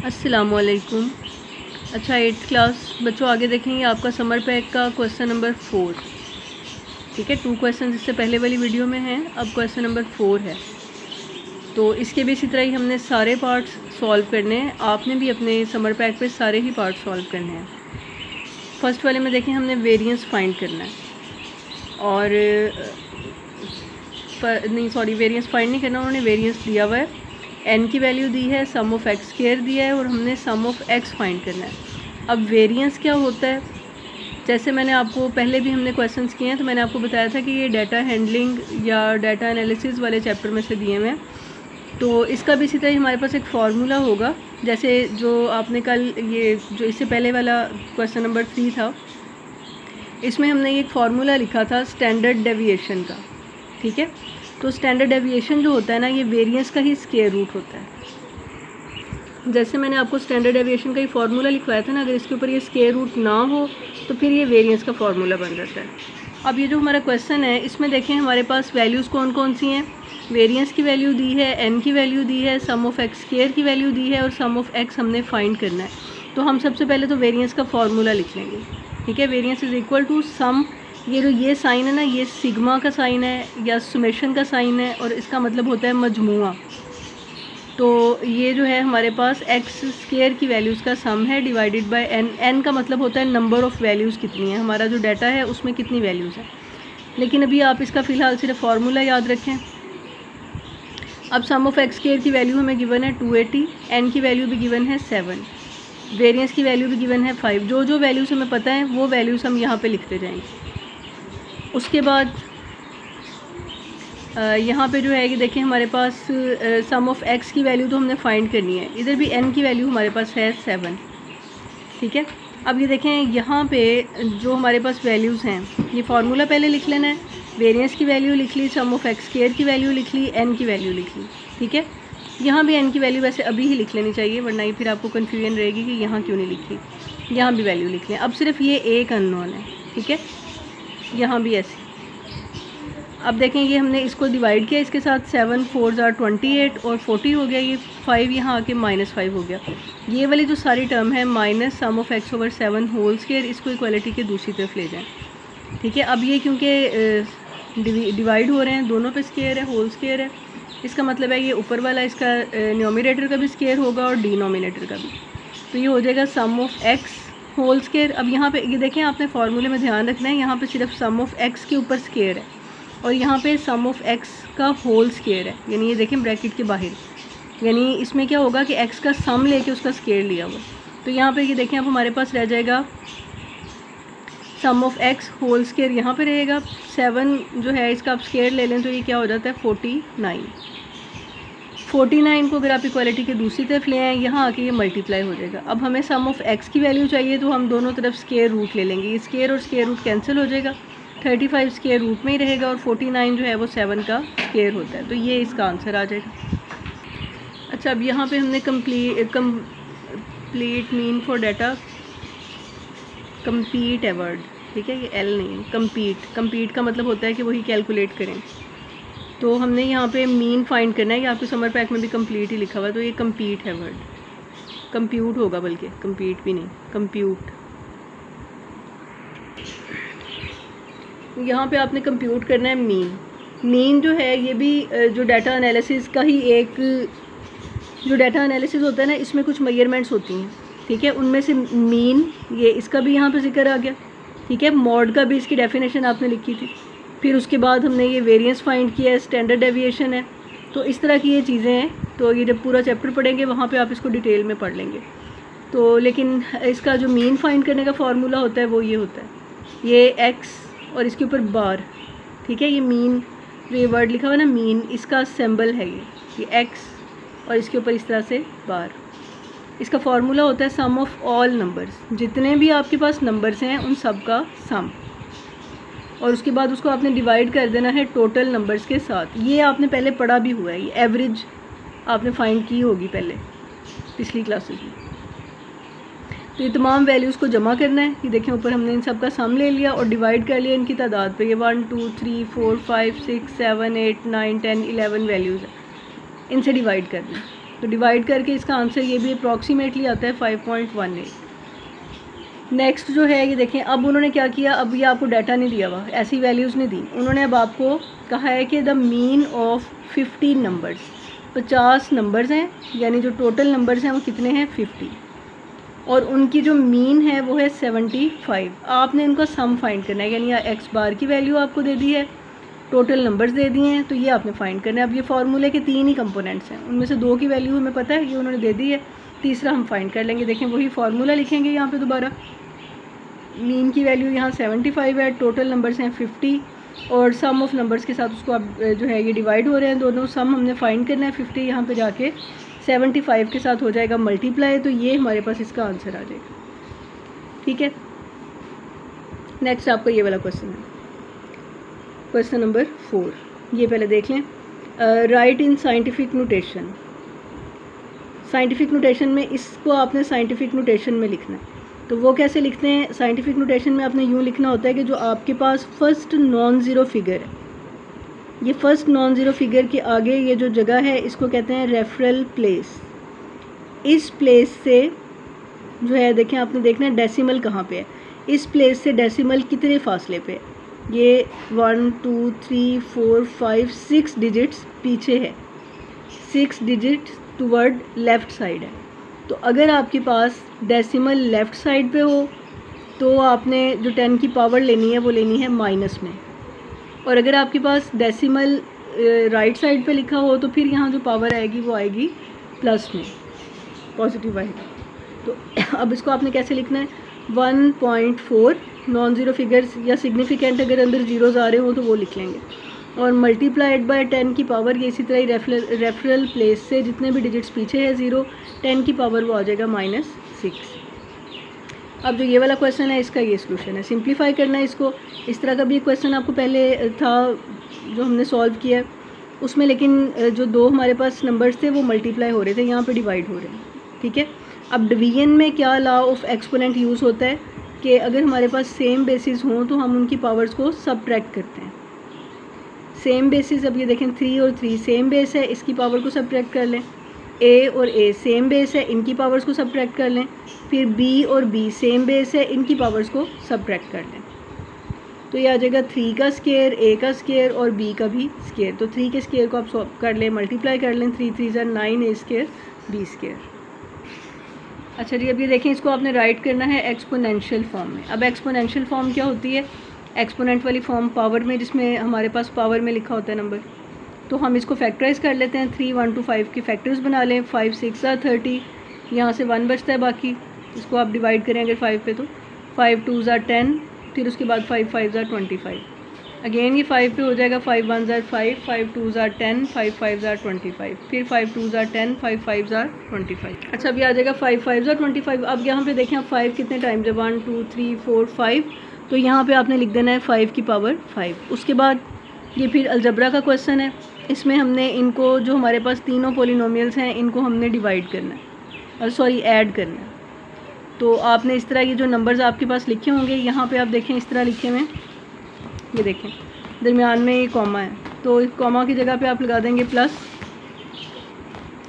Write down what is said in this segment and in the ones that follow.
अस्सलामुअलैकुम। अच्छा, 8th class बच्चों, आगे देखेंगे आपका समर पैक का क्वेश्चन नंबर 4। ठीक है, 2 क्वेश्चन इससे पहले वाली वीडियो में हैं, अब क्वेश्चन नंबर 4 है। तो इसके भी इसी तरह ही हमने सारे पार्ट्स सॉल्व करने हैं। आपने भी अपने समर पैक पे सारे ही पार्ट सॉल्व करने हैं। फर्स्ट वाले में देखें, हमने वेरिएंस फाइंड करना है और वेरिएंस फाइंड नहीं करना, उन्होंने वेरिएंस दिया हुआ है, n की वैल्यू दी है, सम ऑफ x स्क्वायर दिया है और हमने सम ऑफ x फाइंड करना है। अब वेरिएंस क्या होता है, जैसे मैंने आपको पहले भी हमने क्वेश्चंस किए हैं, तो मैंने आपको बताया था कि ये डाटा हैंडलिंग या डाटा एनालिसिस वाले चैप्टर में से दिए हुए हैं। तो इसका भी इसी तरह हमारे पास एक फार्मूला होगा, जैसे जो आपने कल ये जो इससे पहले वाला क्वेश्चन नंबर 3 था, इसमें हमने एक फार्मूला लिखा था स्टैंडर्ड डेविएशन का। ठीक है, तो स्टैंडर्ड डेविएशन जो होता है ना, ये वेरिएंस का ही स्क्वायर रूट होता है। जैसे मैंने आपको स्टैंडर्ड डेविएशन का ही फार्मूला लिखवाया था ना, अगर इसके ऊपर ये स्क्वायर रूट ना हो तो फिर ये वेरिएंस का फार्मूला बन जाता है। अब ये जो हमारा क्वेश्चन है, इसमें देखें हमारे पास वैल्यूज़ कौन कौन सी हैं। वेरिएंस की वैल्यू दी है, n की वैल्यू दी है, सम ऑफ x स्क्वायर की वैल्यू दी है और सम ऑफ x हमने फाइंड करना है। तो हम सबसे पहले तो वेरिएंस का फार्मूला लिख लेंगे। ठीक है, variance is equal to some, ये जो ये साइन है ना, ये सिग्मा का साइन है या सुमेशन का साइन है और इसका मतलब होता है मजमुआ। तो ये जो है हमारे पास x स्क्वायर की वैल्यूज़ का सम है डिवाइडेड बाय n। n का मतलब होता है नंबर ऑफ़ वैल्यूज़ कितनी है, हमारा जो डाटा है उसमें कितनी वैल्यूज़ है। लेकिन अभी आप इसका फ़िलहाल सिर्फ फार्मूला याद रखें। अब सम ऑफ x स्क्वायर की वैल्यू हमें गिवन है 280, n की वैल्यू भी गिवन है 7, वेरिएंस की वैल्यू भी गिवन है 5। जो जो वैल्यूज़ हमें पता है वो वैल्यूज़ हम यहाँ पे लिखते जाएंगे। उसके बाद यहाँ पे जो है कि देखें हमारे पास सम ऑफ x की वैल्यू तो हमने फाइंड करनी है, इधर भी n की वैल्यू हमारे पास है 7। ठीक है, अब ये देखें यहाँ पे जो हमारे पास वैल्यूज़ हैं, ये फार्मूला पहले लिख लेना है। वेरिएंस की वैल्यू लिख ली, सम ऑफ x स्क्वायर की वैल्यू लिख ली, n की वैल्यू लिख ली। ठीक है, यहाँ भी n की वैल्यू वैसे अभी ही लिख लेनी चाहिए, वरना ये फिर आपको कन्फ्यूजन रहेगी कि यहाँ क्यों नहीं लिखी। यहाँ भी वैल्यू लिख लें। अब सिर्फ ये एक अननोन है। ठीक है, यहाँ भी ऐसे। अब देखें ये हमने इसको डिवाइड किया इसके साथ, 7 4 are 28 और 40 हो गया, ये 5 यहाँ आके -5 हो गया। ये वाली जो सारी टर्म है minus sum of x over 7 whole square, इसको इक्वालिटी के दूसरी तरफ ले जाएं। ठीक है, अब ये क्योंकि डिवाइड हो रहे हैं, दोनों पे स्क्वायर है, होल स्क्वायर है, इसका मतलब है ये ऊपर वाला इसका न्यूमरेटर का भी स्क्वायर होगा और डिनोमिनेटर का भी। तो ये हो जाएगा सम ऑफ x होल स्क्वायर। अब यहाँ पे ये देखें, आपने फार्मूले में ध्यान रखना है, यहाँ पे सिर्फ सम ऑफ x के ऊपर स्क्वायर है और यहाँ पे सम ऑफ x का होल स्क्वायर है, यानी ये देखें ब्रैकेट के बाहर, यानी इसमें क्या होगा कि x का सम लेके उसका स्क्वायर लिया हुआ। तो यहाँ पे ये देखें अब हमारे पास रह जाएगा सम ऑफ x होल स्क्वायर, यहाँ पे रहेगा 7 जो है इसका आप स्क्वायर ले लें तो ये क्या हो जाता है 49 को अगर आप इक्वालिटी के दूसरी तरफ ले आएँ, यहाँ आके ये मल्टीप्लाई हो जाएगा। अब हमें सम ऑफ x की वैल्यू चाहिए तो हम दोनों तरफ स्क्वायर रूट ले लेंगे, ये स्क्वायर और स्क्वायर रूट कैंसिल हो जाएगा, 35 स्क्वायर रूट में ही रहेगा और 49 जो है वो 7 का स्क्वायर होता है। तो ये इसका आंसर आ जाएगा। अच्छा, अब यहाँ पे हमने complete mean for data, compete है वर्ड। ठीक है, ये एल नहीं है, कंपीट का मतलब होता है कि वही कैलकुलेट करें। तो हमने यहाँ पे मीन फाइंड करना है, ये आपके समर पैक में भी कंप्लीट ही लिखा हुआ है, तो ये कंपीट है वर्ड, कंप्यूट होगा, बल्कि कंपीट भी नहीं, कंप्यूट। यहाँ पे आपने कंप्यूट करना है मीन जो है ये भी जो डाटा एनालिसिस का ही एक, जो डाटा एनालिसिस होता है ना, इसमें कुछ मेजरमेंट्स होती हैं। ठीक है, उनमें से मीन, ये इसका भी यहाँ पे जिक्र आ गया। ठीक है, मॉड का भी इसकी डेफिनेशन आपने लिखी थी। फिर उसके बाद हमने ये वेरिएंस फाइंड किया है, स्टैंडर्ड डेविएशन है। तो इस तरह की ये चीज़ें हैं। तो ये जब पूरा चैप्टर पढ़ेंगे वहाँ पे आप इसको डिटेल में पढ़ लेंगे। तो लेकिन इसका जो मीन फाइंड करने का फार्मूला होता है वो ये होता है, ये x और इसके ऊपर बार। ठीक है, ये मीन जो ये वर्ड लिखा हुआ है ना मीन, इसका सिंबल है ये x और इसके ऊपर इस तरह से बार। इसका फार्मूला होता है सम ऑफ ऑल नंबर्स, जितने भी आपके पास नंबर्स हैं उन सब का सम, और उसके बाद उसको आपने डिवाइड कर देना है टोटल नंबर्स के साथ। ये आपने पहले पढ़ा भी हुआ है, ये एवरेज आपने फाइंड की होगी पहले पिछली क्लासेस में। तो ये तमाम वैल्यूज़ को जमा करना है। ये देखें ऊपर हमने इन सब का सम ले लिया और डिवाइड कर लिया इनकी तादाद पे। ये 1 2 3 4 5 6 7 8 9 10 11 वैल्यूज़ है, इनसे डिवाइड कर दें। तो डिवाइड करके इसका आंसर ये भी अप्रॉक्सीमेटली आता है 5.18। नेक्स्ट जो है ये देखें, अब उन्होंने क्या किया, अब ये आपको डाटा नहीं दिया हुआ, ऐसी वैल्यूज़ नहीं दी उन्होंने। अब आपको कहा है कि the mean of 15 numbers, 50 numbers हैं, यानी जो टोटल नंबर्स हैं वो कितने हैं 50, और उनकी जो मीन है वो है 75। आपने इनका सम फाइंड करना है, यानी एक्स बार की वैल्यू आपको दे दी है, टोटल नंबर्स दे दिए हैं, तो ये आपने फाइंड करना है। अब ये फार्मूले के 3 ही कंपोनेंट्स हैं, उनमें से 2 की वैल्यू हमें पता है, ये उन्होंने दे दी है, तीसरा हम फाइंड कर लेंगे। देखें वही फार्मूला लिखेंगे यहाँ पे दोबारा, मीन की वैल्यू यहाँ 75 है, टोटल नंबर्स हैं 50, और सम ऑफ नंबर्स के साथ उसको अब जो है ये डिवाइड हो रहे हैं दोनों, सम हमने फाइंड करना है 50, यहाँ पे जाके 75 के साथ हो जाएगा मल्टीप्लाई, तो ये हमारे पास इसका आंसर आ जाएगा। ठीक है, नेक्स्ट आपका ये वाला क्वेश्चन है, क्वेश्चन नंबर 4। ये पहले देख लें, right in scientific notation. Scientific notation में इसको आपने साइंटिफिक नोटेशन में लिखना है। तो वो कैसे लिखते हैं, साइंटिफिक नोटेशन में आपने यूँ लिखना होता है कि जो आपके पास फर्स्ट नॉन ज़ीरो फिगर है, ये फर्स्ट नॉन ज़ीरो फिगर के आगे ये जो जगह है इसको कहते हैं रेफरल प्लेस। इस प्लेस से जो है देखें, आपने देखना है डेसिमल कहाँ पे है, इस प्लेस से डेसिमल कितने फासले पे है, ये 1 2 3 4 5 6 डिजिट्स पीछे है, 6 डिजिट्स टुवर्ड लेफ़्ट साइड है। तो अगर आपके पास डेसिमल लेफ़्ट साइड पे हो तो आपने जो 10 की पावर लेनी है वो लेनी है माइनस में, और अगर आपके पास डेसिमल राइट साइड पे लिखा हो तो फिर यहाँ जो पावर आएगी वो आएगी प्लस में, पॉजिटिव आएगा। तो अब इसको आपने कैसे लिखना है, 1.4 नॉन ज़ीरो फिगर्स या सिग्निफिकेंट अगर अंदर ज़ीरोज़ आ रहे हो तो वो लिख लेंगे, और मल्टीप्लाइड बाय 10 की पावर, ये इसी तरह ही रेफरल प्लेस से जितने भी डिजिट्स पीछे है 0, 10 की पावर वो आ जाएगा -6। अब जो ये वाला क्वेश्चन है इसका ये सॉल्यूशन है, सिंप्लीफाई करना है इसको। इस तरह का भी क्वेश्चन आपको पहले था जो हमने सॉल्व किया है उसमें, लेकिन जो 2 हमारे पास नंबर्स थे वो मल्टीप्लाई हो रहे थे, यहाँ पे डिवाइड हो रहे हैं। ठीक है, अब डिवीजन में क्या लॉ ऑफ एक्सपोनेंट यूज़ होता है कि अगर हमारे पास सेम बेसिस हों तो हम उनकी पावर्स को सबट्रैक्ट करते हैं। सेम बेसिस, अब ये देखें 3 और 3 सेम बेस है, इसकी पावर को सबट्रैक्ट कर लें। A और A सेम बेस है, इनकी पावर्स को सबट्रैक्ट कर लें। फिर B और B सेम बेस है, इनकी पावर्स को सबट्रैक्ट कर लें। तो ये आ जाएगा 3 का स्केयर, A का स्केयर और B का भी स्केयर। तो 3 के स्केयर को आप सॉल्व कर लें, मल्टीप्लाई कर लें, 3 3 9 A स्केयर B स्केयर। अच्छा जी, अब ये देखें इसको आपने राइट करना है एक्सपोनेंशियल फॉर्म में। अब एक्सपोनेंशियल फॉर्म क्या होती है, एक्सपोनेंट वाली फॉर्म पावर में, जिसमें हमारे पास पावर में लिखा होता है नंबर। तो हम इसको फैक्टराइज कर लेते हैं, 3 1 2 5 की फैक्टर्स बना लें, 5 6 30, यहाँ से 1 बचता है, बाकी इसको आप डिवाइड करें अगर 5 पे, तो 5 2 10, फिर उसके बाद 5 5 25, अगेन ये 5 पे हो जाएगा, 5 1 5, 5 2 10, 5 5 25, फिर 5 2 10, 5 5 25। अच्छा, अभी आ जाएगा 5 5 25। अब यहाँ पे देखें आप 5 कितने टाइम्स है, 1 2 3 4 5, तो यहाँ पे आपने लिख देना है 5 की पावर 5। उसके बाद ये फिर अलजबरा का क्वेश्चन है, इसमें हमने इनको जो हमारे पास तीनों पोलिनोमियल्स हैं इनको हमने डिवाइड करना है, सॉरी ऐड करना है। तो आपने इस तरह ये जो नंबर्स आपके पास लिखे होंगे, यहाँ पे आप देखें इस तरह लिखे हुए हैं, ये देखें दरमियान में ये कॉमा है, तो इस कॉमा की जगह पे आप लगा देंगे प्लस।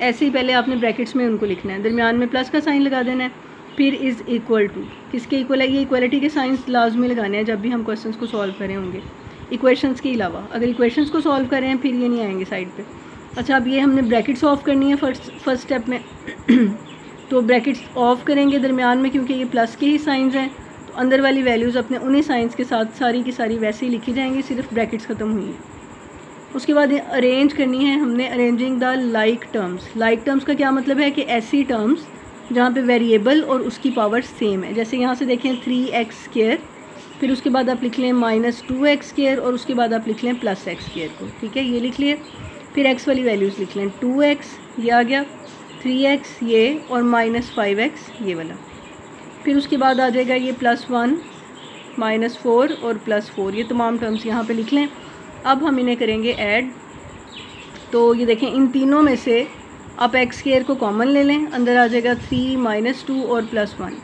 ऐसे ही पहले आपने ब्रैकेट्स में उनको लिखना है, दरमियान में प्लस का साइन लगा देना है, फिर इज़ इक्वल टू, किसके इक्वल है, ये इक्वलिटी के साइंस लाजमी लगाने हैं जब भी हम क्वेश्चंस को सॉल्व करें होंगे, इक्वेशंस के अलावा। अगर इक्वेशंस को सॉल्व करें हैं फिर ये नहीं आएंगे साइड पे। अच्छा, अब ये हमने ब्रैकेट्स ऑफ करनी है फर्स्ट स्टेप में तो ब्रैकेट्स ऑफ करेंगे दरमियान में, क्योंकि ये प्लस के ही साइंस हैं, तो अंदर वाली वैल्यूज़ अपने उन्हीं साइंस के साथ सारी की सारी वैसे ही लिखी जाएंगी, सिर्फ ब्रैकेट्स ख़त्म हुई हैं। उसके बाद अरेंज करनी है हमने, arranging the like terms. Like terms का क्या मतलब है कि ऐसी टर्म्स जहाँ पे वेरिएबल और उसकी पावर सेम है। जैसे यहाँ से देखें 3x स्क्वायर, फिर उसके बाद आप लिख लें -2x स्क्वायर, और उसके बाद आप लिख लें +x स्क्वायर को। ठीक है, ये लिख लिए। फिर x वाली वैल्यूज़ लिख लें, 2x ये आ गया, 3x ये, और -5x ये वाला। फिर उसके बाद आ जाएगा ये +1 -4 और +4, ये तमाम टर्म्स यहाँ पे लिख लें। अब हम इन्हें करेंगे ऐड। तो ये देखें इन तीनों में से आप x स्क्वायर को कॉमन ले लें, अंदर आ जाएगा 3 -2 और +1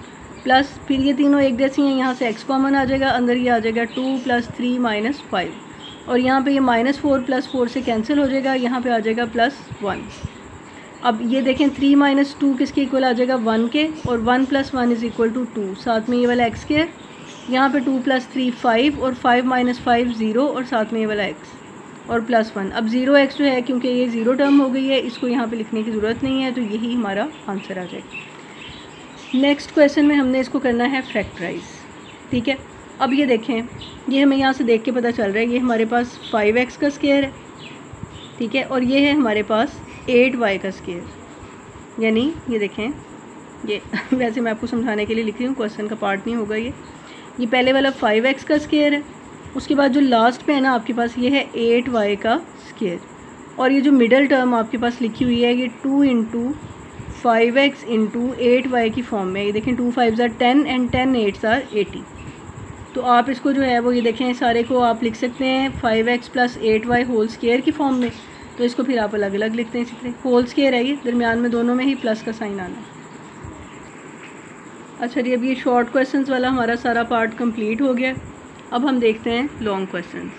प्लस, फिर ये तीनों एक जैसी हैं, यहाँ से x कॉमन आ जाएगा, अंदर ये आ जाएगा 2 + 3 - 5, और यहाँ पे ये -4 + 4 से कैंसिल हो जाएगा, यहाँ पे आ जाएगा +1। अब ये देखें 3 माइनस 2 किसके इक्वल आ जाएगा 1 के, और 1 + 1 इज़ इक्वल टू 2, साथ में ये वाला एक्स स्क्वायर, यहाँ पे 2 + 3 5 और 5 माइनस 5 0 और साथ में ये वाला एक्स और +1। अब 0x जो है क्योंकि ये 0 टर्म हो गई है, इसको यहाँ पे लिखने की ज़रूरत नहीं है, तो यही हमारा आंसर आ जाएगा। नेक्स्ट क्वेश्चन में हमने इसको करना है फैक्टराइज, ठीक है। अब ये देखें, ये हमें यहाँ से देख के पता चल रहा है, ये हमारे पास 5x का स्क्वायर है, ठीक है, और ये है हमारे पास 8y का स्क्वायर, यानी ये देखें, ये वैसे मैं आपको समझाने के लिए लिख रही हूँ, क्वेश्चन का पार्ट नहीं होगा ये पहले वाला 5x का स्क्वायर है, उसके बाद जो लास्ट पे है ना आपके पास, ये है 8y का स्क्वायर, और ये जो मिडल टर्म आपके पास लिखी हुई है, ये 2 × 5x × 8y की फॉर्म में। ये देखें 2 5s are 10 and 10 8s are 80। तो आप इसको जो है वो ये देखें सारे को आप लिख सकते हैं 5x + 8y होल स्क्वायर की फॉर्म में, तो इसको फिर आप अलग अलग लिखते हैं इसी तरह। होल स्क्वायर है ये, दरमियान में दोनों में ही प्लस का साइन आना है। अच्छा जी, अब ये शॉर्ट क्वेश्चंस वाला हमारा सारा पार्ट कंप्लीट हो गया। अब हम देखते हैं लॉन्ग क्वेश्चंस।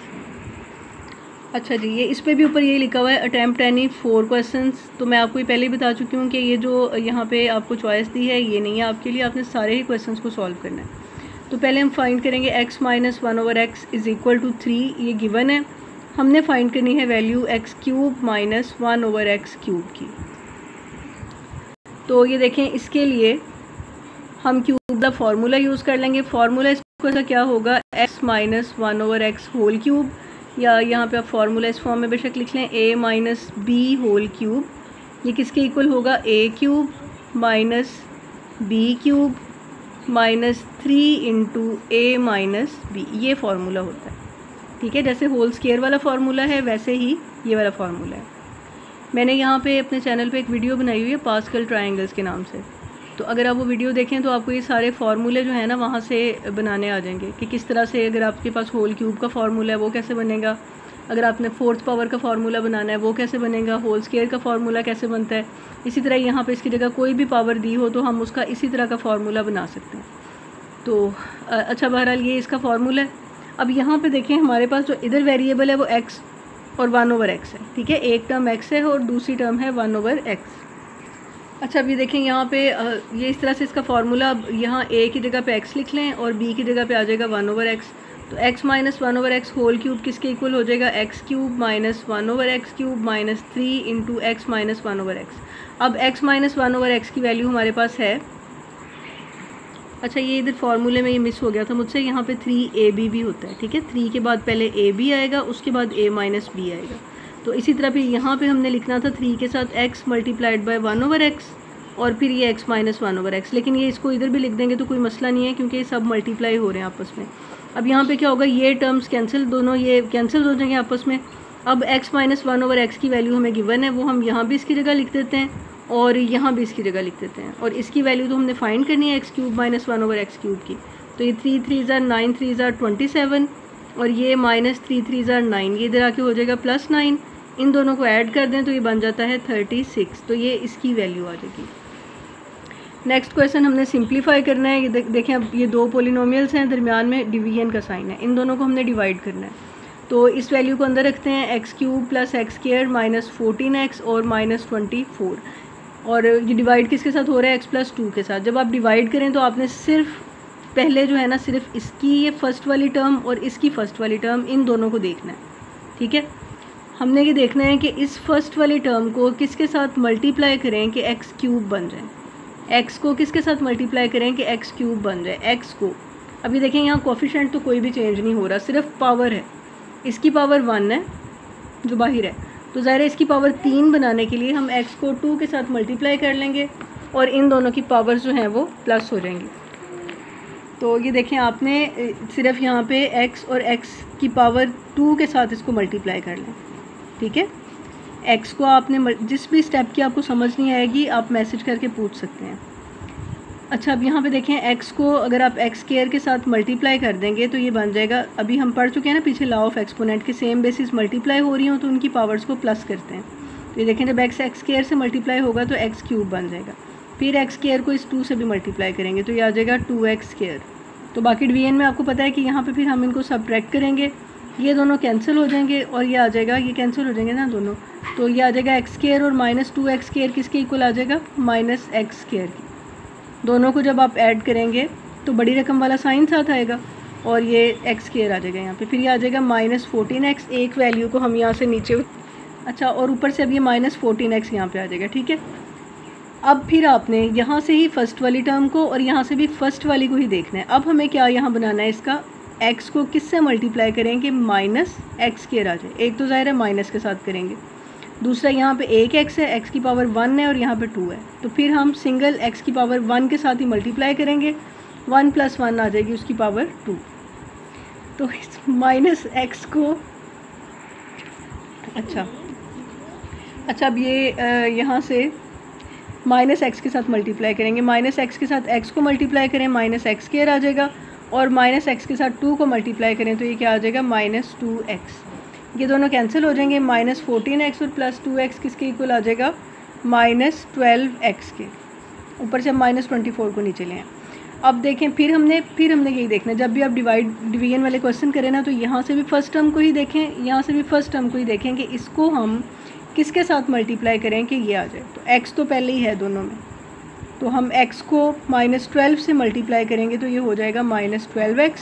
अच्छा जी, ये इस पे भी ऊपर ये लिखा हुआ है अटैम्प्ट एनी 4 क्वेश्चंस। तो मैं आपको ये पहले ही बता चुकी हूँ कि ये जो यहाँ पे आपको चॉइस दी है ये नहीं है आपके लिए, आपने सारे ही क्वेश्चंस को सॉल्व करना है। तो पहले हम फाइंड करेंगे x - 1/x is equal to 3, ये गिवन है। हमने फाइंड करनी है वैल्यू x³ - 1/x³ की। तो ये देखें, इसके लिए हम क्यूब का फार्मूला यूज़ कर लेंगे। फार्मूला इसका क्या होगा, x - 1/x होल क्यूब, या यहाँ पे आप फार्मूला इस फॉर्म में बेशक लिख लें, a - b होल क्यूब। ये किसके इक्वल होगा, a³ - b³ -3 × a - b, ये फार्मूला होता है, ठीक है। जैसे होल स्क्वायर वाला फार्मूला है वैसे ही ये वाला फार्मूला है। मैंने यहाँ पे अपने चैनल पे एक वीडियो बनाई हुई है पास्कल ट्रायंगल्स के नाम से, तो अगर आप वो वीडियो देखें तो आपको ये सारे फार्मूले जो है ना वहाँ से बनाने आ जाएंगे कि किस तरह से, अगर आपके पास होल क्यूब का फार्मूला है वो कैसे बनेगा, अगर आपने 4th पावर का फार्मूला बनाना है वो कैसे बनेगा, होल स्क्वायर का फार्मूला कैसे बनता है। इसी तरह यहाँ पे इसकी जगह कोई भी पावर दी हो तो हम उसका इसी तरह का फार्मूला बना सकते हैं। तो अच्छा, बहरहाल ये इसका फार्मूला है। अब यहाँ पे देखें, हमारे पास जो इधर वेरिएबल है वो x और 1/x है, ठीक है। एक टर्म x है और दूसरी टर्म है 1/x। अच्छा, अभी देखें यहाँ पे ये इस तरह से इसका फार्मूला, अब यहाँ a की जगह पे x लिख लें और b की जगह पे आ जाएगा 1/x। तो x - 1/x होल क्यूब किसके इक्वल हो जाएगा, x³ - 1/x³ -3 × x - 1/x। अब x - 1/x की वैल्यू हमारे पास है, अच्छा ये इधर फार्मूले में ये मिस हो गया था मुझसे, यहाँ पे 3ab भी होता है, ठीक है। 3 के बाद पहले ab आएगा, उसके बाद a - b आएगा। तो इसी तरह फिर यहाँ पे हमने लिखना था 3 के साथ x × 1/x और फिर ये x - 1/x, लेकिन ये इसको इधर भी लिख देंगे तो कोई मसला नहीं है क्योंकि ये सब मल्टीप्लाई हो रहे हैं आपस में। अब यहाँ पे क्या होगा, ये टर्म्स कैंसिल, दोनों ये कैंसिल हो जाएंगे आपस में। अब x - 1/x की वैल्यू हमें गिवन है, वो हम यहाँ भी इसकी जगह लिख देते हैं और यहाँ भी इसकी जगह लिख देते हैं, और इसकी वैल्यू तो हमने फाइंड करनी है x³ - 1/x³ की। तो ये 3 3s are 9, 3s are 27 और ये -3 3s are 9, ये इधर आके हो जाएगा +9। इन दोनों को ऐड कर दें तो ये बन जाता है 36, तो ये इसकी वैल्यू आ जाएगी। नेक्स्ट क्वेश्चन हमने सिंप्लीफाई करना है। ये देखें, अब ये दो पोलिनोमियल्स हैं, दरमियान में डिवीजन का साइन है, इन दोनों को हमने डिवाइड करना है। तो इस वैल्यू को अंदर रखते हैं, x³ + x² - 14x और -24, और ये डिवाइड किसके साथ हो रहा है, x + 2 के साथ। जब आप डिवाइड करें तो आपने सिर्फ पहले जो है ना, सिर्फ इसकी ये फर्स्ट वाली टर्म और इसकी फ़र्स्ट वाली टर्म, इन दोनों को देखना है, ठीक है। हमने ये देखना है कि इस फर्स्ट वाली टर्म को किसके साथ मल्टीप्लाई करें कि x³ बन जाए, x को किसके साथ मल्टीप्लाई करें कि x³ बन जाए, x को। अभी देखें यहाँ कोफिशिएंट तो कोई भी चेंज नहीं हो रहा, सिर्फ पावर है। इसकी पावर 1 है जो बाहर है, तो ज़ाहिर है इसकी पावर 3 बनाने के लिए हम x को 2 के साथ मल्टीप्लाई कर लेंगे और इन दोनों की पावर्स जो हैं वो प्लस हो जाएंगी। तो ये देखें, आपने सिर्फ यहाँ पे x और x की पावर 2 के साथ इसको मल्टीप्लाई कर लें, ठीक है। x को आपने जिस भी स्टेप की आपको समझ नहीं आएगी आप मैसेज करके पूछ सकते हैं। अच्छा, अब यहाँ पे देखें, x को अगर आप x² के साथ मल्टीप्लाई कर देंगे तो ये बन जाएगा, अभी हम पढ़ चुके हैं ना पीछे, लॉ ऑफ एक्सपोनेंट के सेम बेसिस मल्टीप्लाई हो रही हो तो उनकी पावर्स को प्लस करते हैं। तो ये देखें, जब x² से मल्टीप्लाई होगा तो x³ बन जाएगा, फिर x² को इस 2 से भी मल्टीप्लाई करेंगे तो ये आ जाएगा 2x²। तो बाकी डिवीजन में आपको पता है कि यहाँ पे फिर हम इनको सब्ट्रैक्ट करेंगे, ये दोनों कैंसिल हो जाएंगे और ये आ जाएगा, ये कैंसिल हो जाएंगे ना दोनों, तो ये आ जाएगा एक्स स्क्वायर और माइनस 2x स्क्वायर किसके इक्वल आ जाएगा, माइनस एक्स स्क्वायर की। दोनों को जब आप ऐड करेंगे तो बड़ी रकम वाला साइन साथ आएगा और ये एक्स स्क्वायर आ जाएगा यहाँ पे, फिर ये आ जाएगा माइनस 14x, एक वैल्यू को हम यहाँ से नीचे, अच्छा, और ऊपर से अब ये माइनस 14x यहाँ पे आ जाएगा, ठीक है। अब फिर आपने यहाँ से ही फर्स्ट वाली टर्म को और यहाँ से भी फर्स्ट वाली को ही देखना है। अब हमें क्या यहाँ बनाना है, इसका x को किससे मल्टीप्लाई करेंगे, माइनस एक्स स्क्वायर आ जाए, एक तो ज़ाहिर है माइनस के साथ करेंगे, दूसरा यहाँ पे एक x है, x की पावर 1 है और यहाँ पे 2 है, तो फिर हम सिंगल x की पावर 1 के साथ ही मल्टीप्लाई करेंगे, 1 + 1 आ जाएगी उसकी पावर 2। तो इस माइनस एक्स को, अच्छा, अब ये यहाँ से माइनस एक्स के साथ मल्टीप्लाई करेंगे, माइनस एक्स के साथ x को मल्टीप्लाई करें माइनस एक्स स्क्वायर आ जाएगा, और माइनस एक्स के साथ 2 को मल्टीप्लाई करें तो ये क्या आ जाएगा, माइनस 2x। ये दोनों कैंसिल हो जाएंगे, माइनस 14x और प्लस 2x किसके इक्वल आ जाएगा, माइनस 12x के, ऊपर से हम माइनस 24 को नीचे ले आए। अब देखें फिर हमने यही देखना है, जब भी आप डिवीजन वाले क्वेश्चन करें ना, तो यहाँ से भी फर्स्ट टर्म को ही देखें, यहाँ से भी फर्स्ट टर्म को ही देखें कि इसको हम किसके साथ मल्टीप्लाई करें कि ये आ जाए। तो x तो पहले ही है दोनों में, तो हम x को माइनस 12 से मल्टीप्लाई करेंगे तो ये हो जाएगा माइनस 12x,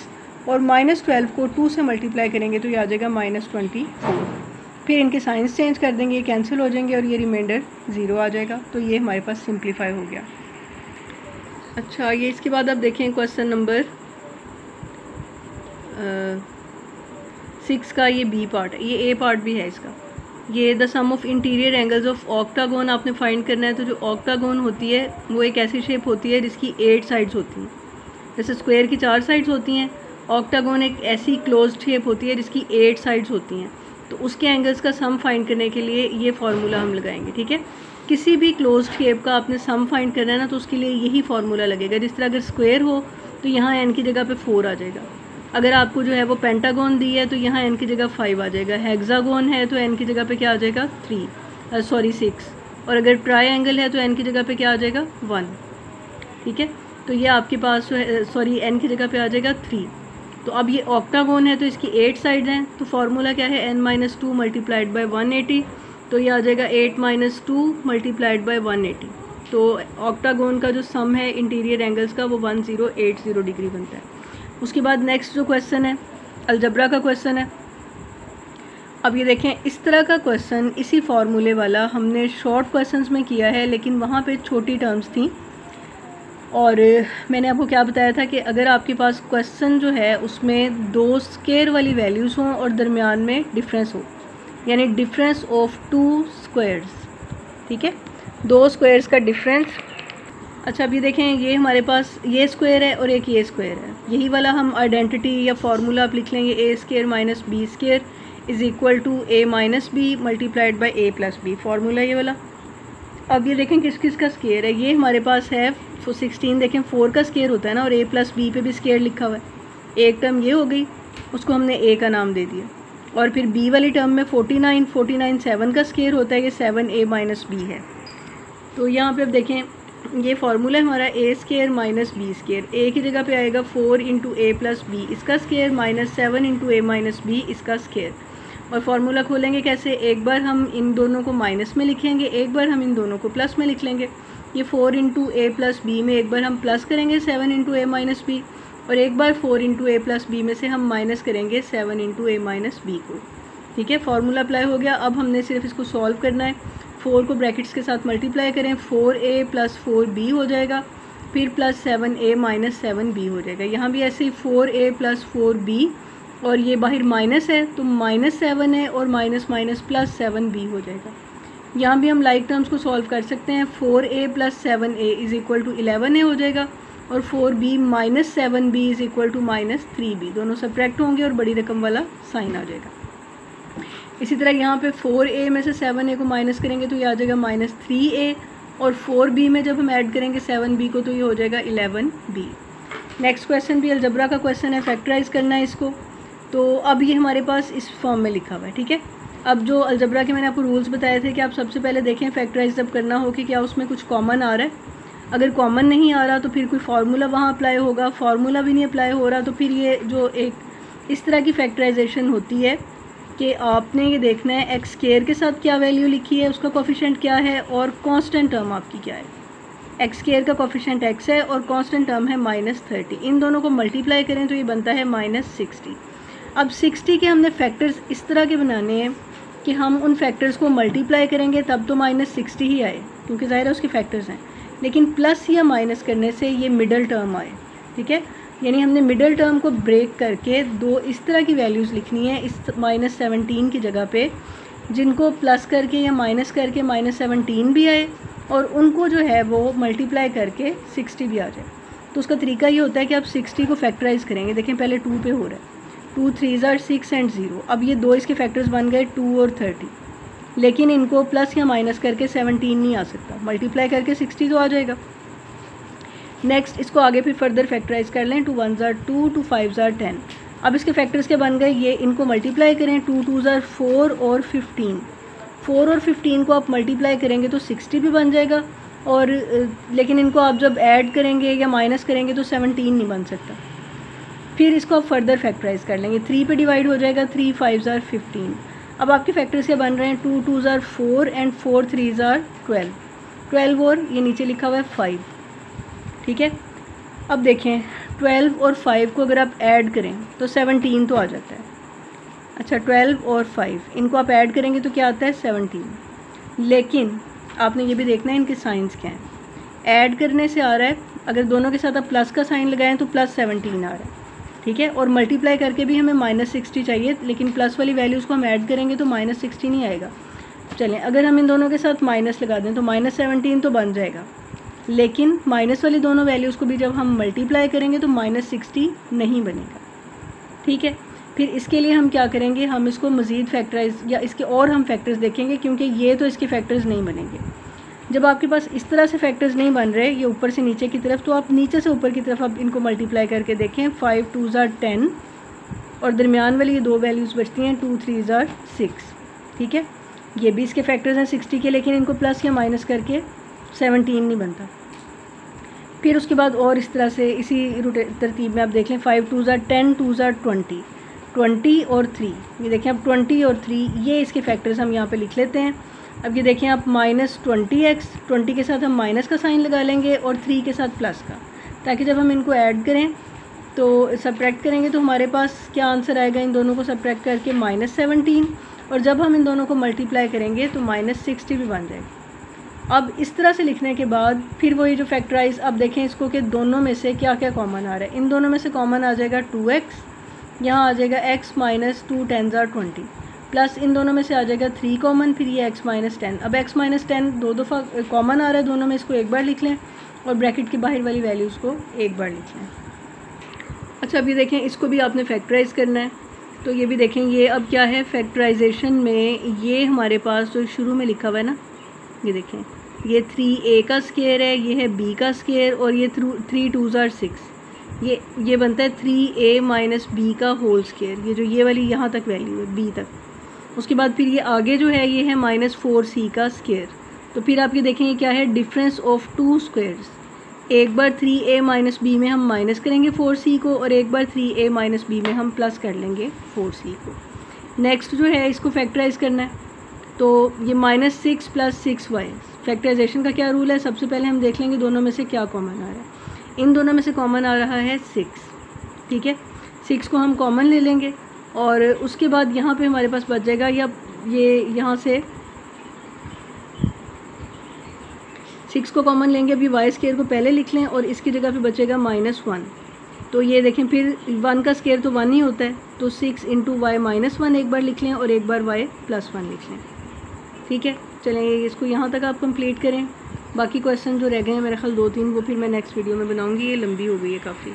और माइनस 12 को 2 से मल्टीप्लाई करेंगे तो ये आ जाएगा माइनस 24। फिर इनके साइंस चेंज कर देंगे, ये कैंसिल हो जाएंगे और ये रिमाइंडर 0 आ जाएगा। तो ये हमारे पास सिंप्लीफाई हो गया। अच्छा, ये इसके बाद आप देखें क्वेश्चन नंबर 6 का ये बी पार्ट है, ये ए पार्ट भी है इसका। ये the sum of interior angles of octagon आपने फाइंड करना है। तो जो ऑक्टागोन होती है वो एक ऐसी शेप होती है जिसकी 8 साइड्स होती हैं, जैसे स्क्वायर की 4 साइड्स होती हैं, ऑक्टागोन एक ऐसी क्लोज्ड शेप होती है जिसकी 8 साइड्स होती हैं। तो उसके एंगल्स का सम फाइंड करने के लिए ये फार्मूला हम लगाएंगे, ठीक है। किसी भी क्लोज्ड शेप का आपने सम फाइंड करना है ना, तो उसके लिए यही फार्मूला लगेगा। जिस तरह अगर स्क्वायर हो तो यहाँ n की जगह पे 4 आ जाएगा, अगर आपको जो है वो पेंटागोन दी है तो यहाँ n की जगह 5 आ जाएगा, हेक्सागोन है तो n की जगह पे क्या आ जाएगा 6, और अगर ट्रायंगल है तो n की जगह पे क्या आ जाएगा 1, ठीक है। तो ये आपके पास n की जगह पे आ जाएगा 3। तो अब ये ऑक्टागोन है तो इसकी 8 साइड हैं, तो फार्मूला क्या है, n-2 मल्टीप्लाइड बाई 180, तो ये आ जाएगा 8 - 2 मल्टीप्लाइड बाई 180। तो ऑक्टागोन का जो सम है इंटीरियर एंगल्स का वो 1080 डिग्री बनता है। उसके बाद नेक्स्ट जो क्वेश्चन है अलजबरा का क्वेश्चन है। अब ये देखें, इस तरह का क्वेश्चन इसी फार्मूले वाला हमने शॉर्ट क्वेश्चंस में किया है, लेकिन वहाँ पे छोटी टर्म्स थी। और मैंने आपको क्या बताया था कि अगर आपके पास क्वेश्चन जो है उसमें 2 स्क्वायर वाली वैल्यूज़ हों और दरमियान में डिफरेंस हो, यानी डिफरेंस ऑफ 2 स्क्वायर्स, ठीक है, 2 स्क्वायर्स का डिफरेंस। अच्छा, अभी देखें, ये हमारे पास ये स्क्वायर है और एक ये स्क्वायर है, यही वाला हम आइडेंटिटी या फार्मूला आप लिख लेंगे, a² - b² is equal to a - b multiplied by a + b, formula ये वाला। अब ये देखें किस किस का स्क्वायर है, ये हमारे पास है 16, देखें 4 का स्क्वायर होता है ना, और a + b पे भी स्क्वायर लिखा हुआ है। एक टर्म ये हो गई, उसको हमने a का नाम दे दिया, और फिर b वाली टर्म में 49 7 का स्क्वायर होता है, ये 7a - b है। तो यहाँ पे अब देखें, ये फार्मूला है हमारा a² - b², a की जगह पे आएगा 4 × a + b इसका स्क्वायर माइनस 7 × a - b इसका स्क्वायर। और फार्मूला खोलेंगे कैसे, एक बार हम इन दोनों को माइनस में लिखेंगे, एक बार हम इन दोनों को प्लस में लिख लेंगे। ये 4 × a + b में एक बार हम प्लस करेंगे 7 × a - b, और एक बार 4 × a + b में से हम माइनस करेंगे 7 × a - b को, ठीक है। फार्मूला अप्लाई हो गया। अब हमने सिर्फ इसको सॉल्व करना है। 4 को ब्रैकेट्स के साथ मल्टीप्लाई करें, 4a + 4b हो जाएगा, फिर प्लस 7a - 7b हो जाएगा। यहाँ भी ऐसे ही 4a + 4b, और ये बाहर माइनस है तो -7 है, और माइनस माइनस प्लस 7b हो जाएगा। यहाँ भी हम लाइक टर्म्स को सॉल्व कर सकते हैं, 4a + 7a is equal to 11a हो जाएगा, और 4b - 7b is equal to -3b, दोनों सब्ट्रैक्ट होंगे और बड़ी रकम वाला साइन आ जाएगा। इसी तरह यहाँ पे 4a में से 7a को माइनस करेंगे तो ये आ जाएगा -3a, और 4b में जब हम ऐड करेंगे 7b को तो ये हो जाएगा 11b। नेक्स्ट क्वेश्चन भी अलजबरा का क्वेश्चन है, फैक्टराइज करना है इसको। तो अब ये हमारे पास इस फॉर्म में लिखा हुआ है, ठीक है। अब जो अलजबरा के मैंने आपको रूल्स बताए थे कि आप सबसे पहले देखें फैक्टराइज जब करना हो कि क्या उसमें कुछ कॉमन आ रहा है। अगर कॉमन नहीं आ रहा तो फिर कोई फार्मूला वहाँ अप्लाई होगा, फार्मूला भी नहीं अप्लाई हो रहा तो फिर ये जो एक इस तरह की फैक्टराइजेशन होती है कि आपने ये देखना है एक्स स्क्वायर के साथ क्या वैल्यू लिखी है, उसका कोफिशिएंट क्या है और कांस्टेंट टर्म आपकी क्या है। एक्स स्क्वायर का कोफिशिएंट एक्स है और कांस्टेंट टर्म है -30। इन दोनों को मल्टीप्लाई करें तो ये बनता है -60। अब 60 के हमने फैक्टर्स इस तरह के बनाने हैं कि हम उन फैक्टर्स को मल्टीप्लाई करेंगे तब तो -60 ही आए, क्योंकि ज़ाहिर है उसके फैक्टर्स हैं, लेकिन प्लस या माइनस करने से ये मिडल टर्म आए। ठीक है, यानी हमने मिडल टर्म को ब्रेक करके दो इस तरह की वैल्यूज़ लिखनी है इस -17 की जगह पे, जिनको प्लस करके या माइनस करके -17 भी आए और उनको जो है वो मल्टीप्लाई करके 60 भी आ जाए। तो उसका तरीका ये होता है कि आप 60 को फैक्टराइज़ करेंगे। देखें पहले 2 पे हो रहा है, 2 3 are 6 and 0। अब ये दो इसके फैक्टर्स बन गए 2 और 30, लेकिन इनको प्लस या माइनस करके 17 नहीं आ सकता, मल्टीप्लाई करके 60 तो आ जाएगा। नेक्स्ट इसको आगे फिर फर्दर फैक्टराइज कर लें, 2 1s are 2, 2 5s are 10। अब इसके फैक्टर्स के बन गए ये, इनको मल्टीप्लाई करें, 2 2s are 4 और 15। 4 और 15 को आप मल्टीप्लाई करेंगे तो 60 भी बन जाएगा, और लेकिन इनको आप जब ऐड करेंगे या माइनस करेंगे तो 17 नहीं बन सकता। फिर इसको आप फर्दर फैक्टराइज कर लेंगे, 3 पे डिवाइड हो जाएगा, 3 5s are 15। अब आपके फैक्टर्स क्या बन रहे हैं, 2 2s are 4 and 4 3s are 12। 12 और ये नीचे लिखा हुआ है 5। ठीक है, अब देखें 12 और 5 को अगर आप ऐड करें तो 17 तो आ जाता है। अच्छा 12 और 5 इनको आप ऐड करेंगे तो क्या आता है 17, लेकिन आपने ये भी देखना है इनके साइंस क्या हैं। ऐड करने से आ रहा है, अगर दोनों के साथ आप प्लस का साइन लगाएं तो +17 आ रहा है। ठीक है, और मल्टीप्लाई करके भी हमें -60 चाहिए, लेकिन प्लस वाली वैल्यूज़ को हम ऐड करेंगे तो -60 नहीं आएगा। चलें अगर हम इन दोनों के साथ माइनस लगा दें तो -17 तो बन जाएगा, लेकिन माइनस वाली दोनों वैल्यूज़ को भी जब हम मल्टीप्लाई करेंगे तो -60 नहीं बनेगा। ठीक है, फिर इसके लिए हम क्या करेंगे, हम इसको मज़ीद फैक्टराइज या इसके और हम फैक्टर्स देखेंगे, क्योंकि ये तो इसके फैक्टर्स नहीं बनेंगे। जब आपके पास इस तरह से फैक्टर्स नहीं बन रहे, ये ऊपर से नीचे की तरफ, तो आप नीचे से ऊपर की तरफ आप इनको मल्टीप्लाई करके देखें। 5 2s are 10 और दरमियान वाली ये दो वैल्यूज़ बचती हैं, 2 3s are 6। ठीक है, ये भी इसके फैक्टर्स हैं 60 के, लेकिन इनको प्लस या माइनस करके 17 नहीं बनता। फिर उसके बाद और इस तरह से इसी तरतीब में आप देख लें, 5 2s are 10, 2s are 20, 20 और 3। ये देखें अब 20 और 3 ये इसके फैक्टर्स हम यहाँ पे लिख लेते हैं। अब ये देखें आप -20x, 20 के साथ हम माइनस का साइन लगा लेंगे और 3 के साथ प्लस का, ताकि जब हम इनको ऐड करें तो सब्ट्रैक्ट करेंगे तो हमारे पास क्या आंसर आएगा, इन दोनों को सब्ट्रैक्ट करके -17, और जब हम इन दोनों को मल्टीप्लाई करेंगे तो -60 भी बन जाएगा। अब इस तरह से लिखने के बाद फिर वही जो फैक्टराइज, अब देखें इसको कि दोनों में से क्या क्या कॉमन आ रहा है। इन दोनों में से कॉमन आ जाएगा 2x, यहाँ आ जाएगा x - 2 10s are 20, प्लस इन दोनों में से आ जाएगा 3 कॉमन, फिर ये x - 10। अब x - 10 दो दफ़ा कॉमन आ रहा है दोनों में, इसको एक बार लिख लें और ब्रैकेट के बाहर वाली वैल्यूज़ को एक बार लिख लें। अच्छा अभी देखें इसको भी आपने फैक्टराइज़ करना है, तो ये भी देखें ये अब क्या है फैक्टराइजेशन में, ये हमारे पास जो शुरू में लिखा हुआ है ना, ये देखें ये 3a का स्क्वायर है, ये है b का स्क्वायर, और ये 3 2s are 6, ये बनता है 3a - b का होल स्क्वायर। ये जो ये वाली यहाँ तक वैल्यू है b तक, उसके बाद फिर ये आगे जो है ये है -4c का स्क्वायर। तो फिर आप ये देखें ये क्या है, डिफरेंस ऑफ 2 स्क्वायर्स। एक बार 3a - b में हम माइनस करेंगे 4c को, और एक बार 3a - b में हम प्लस कर लेंगे 4c को। नेक्स्ट जो है इसको फैक्टराइज करना है, तो ये -6 + 6y। फैक्टराइजेशन का क्या रूल है, सबसे पहले हम देख लेंगे दोनों में से क्या कॉमन आ रहा है। इन दोनों में से कॉमन आ रहा है 6। ठीक है, 6 को हम कॉमन ले लेंगे, और उसके बाद यहाँ पे हमारे पास बच जाएगा, या ये यहाँ से 6 को कॉमन लेंगे। अभी वाई स्क्वायर को पहले लिख लें और इसकी जगह पे बचेगा -1। तो ये देखें फिर 1 का स्क्वायर तो 1 ही होता है, तो 6 × y - 1 एक बार लिख लें और एक बार y + 1 लिख लें। ठीक है, चलें इसको यहाँ तक आप कंप्लीट करें। बाकी क्वेश्चन जो रह गए हैं मेरे ख्याल 2-3 वो फिर मैं नेक्स्ट वीडियो में बनाऊँगी, ये लंबी हो गई है काफ़ी।